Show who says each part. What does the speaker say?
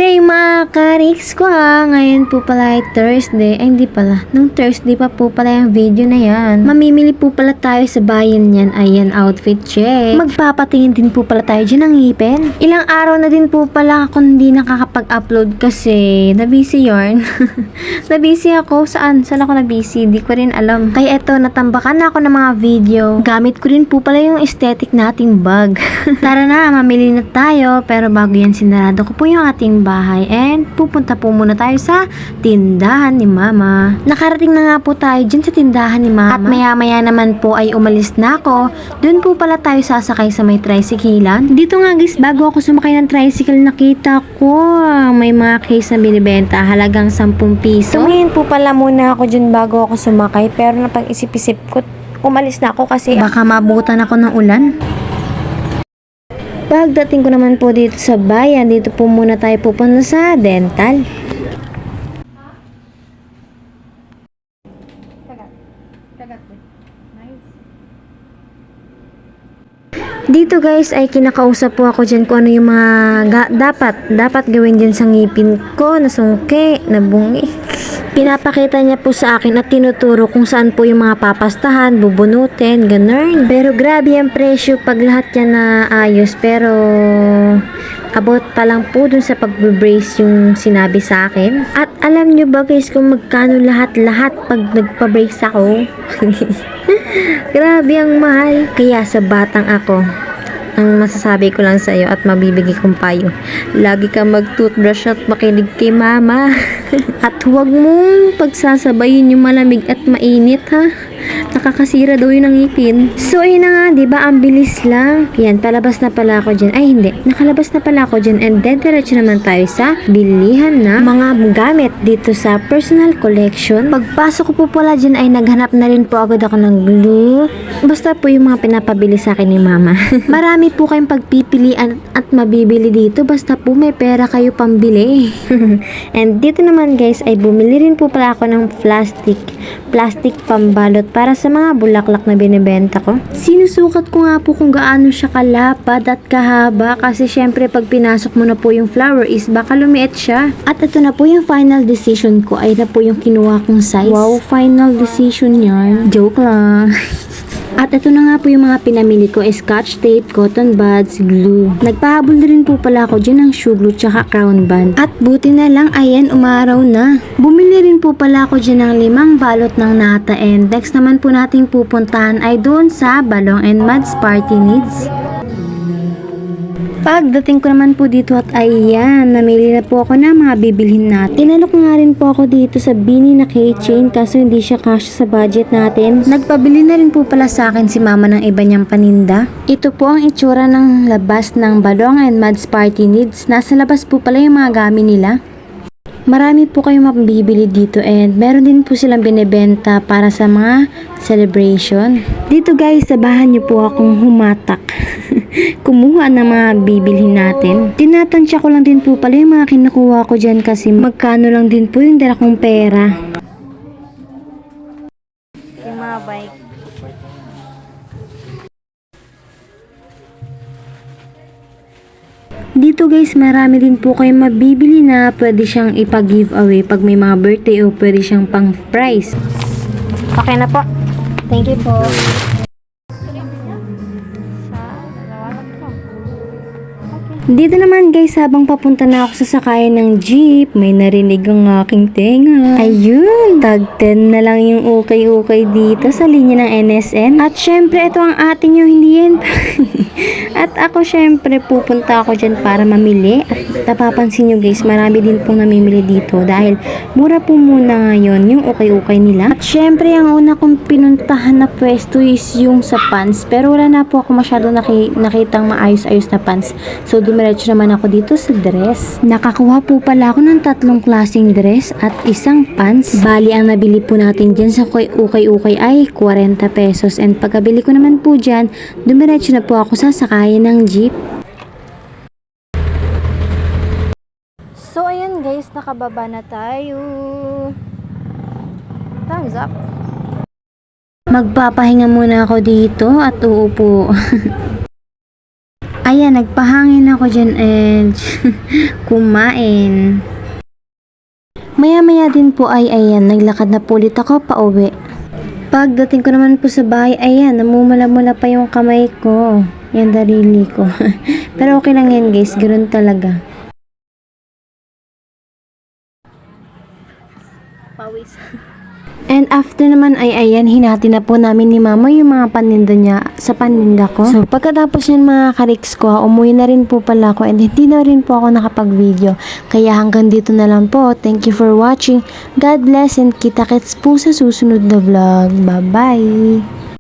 Speaker 1: day mga kariks ko Ngayon po pala ay Thursday. Ay hindi pala. Nung Thursday pa po pala yung video na yan. Mamimili po pala tayo sa bayan yan. Ayan, outfit check. Magpapatingin din po pala tayo dyan ng ngipin. Ilang araw na din po pala ako hindi nakakapag-upload kasi nabusy yarn. Nabusy ako. Saan ako nabusy? Di ko rin alam. Kaya eto, natambakan na ako ng mga video. Gamit ko rin po pala yung aesthetic nating bag. Tara na, mamili na tayo. Pero bago yan, sinarado ko po yung ating bahay and pupunta po muna tayo sa tindahan ni Mama. Nakarating na nga po tayo dyan sa tindahan ni Mama. At maya-maya naman po ay umalis na ako. Doon po pala tayo sasakay sa may tricyclean. Dito nga guys, bago ako sumakay ng tricycle, nakita ko may mga case na binibenta halagang 10 piso. Tumingin po pala muna ako dyan bago ako sumakay, pero napag-isip-isip ko, umalis na ako kasi baka mabutan ako ng ulan. Pagdating ko naman po dito sa bayan, dito po muna tayo pupunta sa dental. Dito guys ay kinakausap po ako dyan kung ano yung mga dapat gawin dyan sa ngipin ko, na sungke, na bungi. Pinapakita niya po sa akin at tinuturo kung saan po yung mga papastahan, bubunutin, ganun. Pero grabe ang presyo pag lahat yan na ayos. Pero about pa lang po dun sa pag-brace yung sinabi sa akin. At alam nyo ba guys kung magkano lahat-lahat pag nagpa-brace ako? Grabe ang mahal. Kaya sa batang ako, ang masasabi ko lang sa iyo at mabibigay kong payo, lagi ka mag-toothbrush at makinig kay Mama. At huwag mong pagsasabayin yung malamig at mainit ha. Nakakasira daw yun ng ngipin. So ayun na nga, diba? Ang bilis lang. Yan, palabas na pala ako dyan. Ay hindi, nakalabas na pala ako dyan. And then diretso naman tayo sa bilihan na mga gamit dito sa personal collection. Pagpasok ko po pala dyan ay naghanap na rin po agad ako ng glue. Basta po yung mga pinapabili sa akin ni Mama. Marami po kayong pagpipilian at mabibili dito. Basta po may pera kayo pambili. And dito naman guys ay bumili rin po pala ako ng plastic pambalot para sa mga bulaklak na binibenta ko. Sinusukat ko nga po kung gaano siya kalapad at kahaba kasi syempre pag pinasok mo na po yung flower is baka lumiit siya. At ito na po yung final decision ko, ay na po yung kinuha kong size. Wow, final decision yarn. Joke lang. At ito na nga po yung mga pinamili ko, scotch tape, cotton buds, glue. Nagpahabol rin po pala ako dyan ng shoe glue tsaka crown band. At buti na lang, ayan, umaraw na. Bumili rin po pala ako dyan ng 5 balot ng nata, and next naman po nating pupuntahan ay doon sa Balong and Mads Party Needs. Pagdating ko naman po dito at ayan, namili na po ako ng mga bibilhin natin. Tinalok nga rin po ako dito sa Bini na keychain kaso hindi siya kasya sa budget natin. Nagpabili na rin po pala sa akin si Mama ng iba niyang paninda. Ito po ang itsura ng labas ng Balong and Mads Party Needs. Nasa labas po pala yung mga gamit nila. Marami po kayong mabibili dito and meron din po silang binibenta para sa mga celebration. Dito guys, sabahan niyo po akong humatak. Kumuha ng mga bibilhin natin. Tinatansya ko lang din po pala yung mga kinukuha ko dyan kasi magkano lang din po yung dala kong pera. Yung mga bike. Dito guys, marami din po kayong mabibili na pwede siyang ipa-giveaway pag may mga birthday o pwede siyang pang prize. Okay na po. Thank you po. Dito naman guys, habang papunta na ako sa sakayan ng jeep, may narinig ang aking tenga. Ayun, tag 10 na lang yung ukay-ukay dito sa linya ng NSN. At syempre, ito ang ating yung hindi yan. At ako syempre, pupunta ako dyan para mamili. At napapansin nyo guys, marami din pong namimili dito dahil mura po muna ngayon yung ukay-ukay nila. At syempre, ang una kong pinuntahan na pwesto is yung sa pants. Pero wala na po ako masyado nakitang maayos-ayos na pants. So, dumiretso naman ako dito sa dress. Nakakuha po pala ako ng 3 klaseng dress at 1 pants. Bali, ang nabili po natin dyan sa ukay-ukay ay 40 pesos. And pagkabili ko naman po dyan, dumiretso na po ako sa sakayan ng jeep. So, ayun guys, nakababa na tayo. Thumbs up. Magpapahinga muna ako dito at uupo. Ayan, nagpahangin ako dyan and kumain. Maya-maya din po ay ayan, naglakad na po ulit ako pauwi. Pagdating ko naman po sa bahay, ayan, namumula-mula pa yung kamay ko. Yan, darili ko. Pero okay lang yan guys, ganoon talaga. Pawis. And after naman ay ayan, hinati na po namin ni mama yung mga paninda niya sa paninda ko. So pagkatapos yan mga kariks ko, umuwi na rin po pala ako and hindi na rin po ako nakapag-video. Kaya hanggang dito na lang po. Thank you for watching. God bless and kita-kits po sa susunod na vlog. Bye-bye!